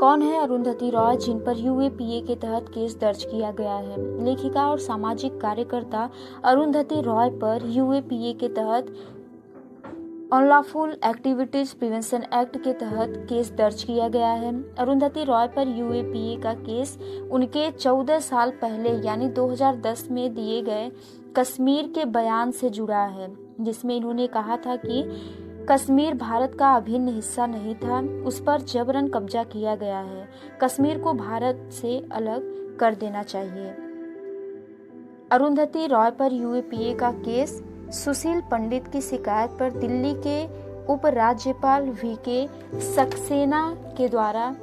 कौन है अरुंधति रॉय जिन पर यूएपीए के तहत केस दर्ज किया गया है? लेखिका और सामाजिक कार्यकर्ता अरुंधति रॉय पर यूएपीए के तहत अनलॉफुल एक्टिविटीज प्रिवेंशन एक्ट के तहत केस दर्ज किया गया है। अरुंधति रॉय पर यूएपीए का केस उनके 14 साल पहले यानी 2010 में दिए गए कश्मीर के बयान से जुड़ा है, जिसमें इन्होंने कहा था कि कश्मीर भारत का अभिन्न हिस्सा नहीं था, उस पर जबरन कब्जा किया गया है, कश्मीर को भारत से अलग कर देना चाहिए। अरुंधति रॉय पर यूएपीए का केस सुशील पंडित की शिकायत पर दिल्ली के उपराज्यपाल वीके सक्सेना के द्वारा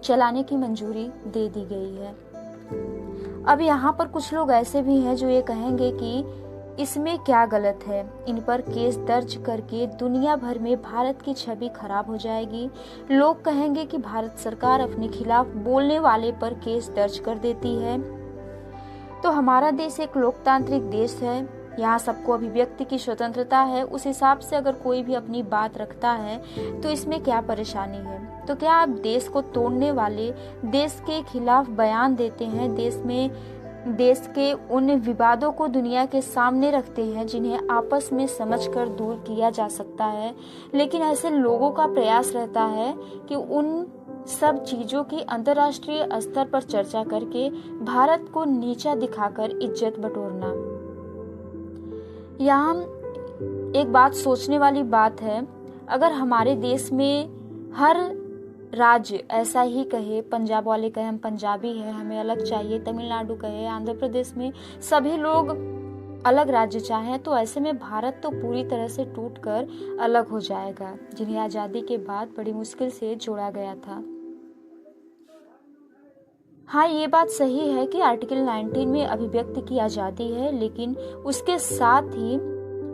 चलाने की मंजूरी दे दी गई है। अब यहाँ पर कुछ लोग ऐसे भी हैं जो ये कहेंगे कि इसमें क्या गलत है, इन पर केस दर्ज करके दुनिया भर में भारत की छवि खराब हो जाएगी। लोग कहेंगे कि भारत सरकार अपने खिलाफ बोलने वाले पर केस दर्ज कर देती है। तो हमारा देश एक लोकतांत्रिक देश है, यहाँ सबको अभिव्यक्ति की स्वतंत्रता है। उस हिसाब से अगर कोई भी अपनी बात रखता है तो इसमें क्या परेशानी है? तो क्या आप देश को तोड़ने वाले, देश के खिलाफ बयान देते हैं, देश के उन विवादों को दुनिया के सामने रखते हैं जिन्हें आपस में समझकर दूर किया जा सकता है, लेकिन ऐसे लोगों का प्रयास रहता है कि उन सब चीजों की अंतर्राष्ट्रीय स्तर पर चर्चा करके भारत को नीचा दिखाकर इज्जत बटोरना। यहाँ एक बात सोचने वाली बात है, अगर हमारे देश में हर राज्य ऐसा ही कहे, पंजाब वाले कहे हम पंजाबी है, हमें अलग चाहिए, तमिलनाडु कहे, आंध्र प्रदेश में सभी लोग अलग राज्य चाहें, तो ऐसे में भारत तो पूरी तरह से टूटकर अलग हो जाएगा, जिन्हें आज़ादी के बाद बड़ी मुश्किल से जोड़ा गया था। हाँ, ये बात सही है कि आर्टिकल 19 में अभिव्यक्ति की आज़ादी है, लेकिन उसके साथ ही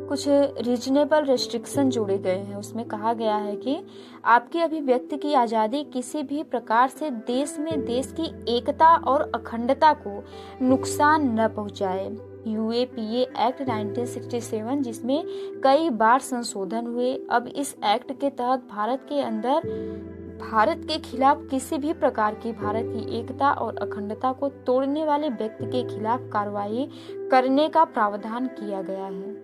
कुछ रीजनेबल रेस्ट्रिक्शन जोड़े गए हैं। उसमें कहा गया है कि आपकी अभिव्यक्ति की आज़ादी किसी भी प्रकार से देश में देश की एकता और अखंडता को नुकसान न पहुंचाए। यूएपीए एक्ट 1967 जिसमें कई बार संशोधन हुए, अब इस एक्ट के तहत भारत के अंदर भारत के खिलाफ किसी भी प्रकार की भारत की एकता और अखंडता को तोड़ने वाले व्यक्ति के खिलाफ कार्रवाई करने का प्रावधान किया गया है।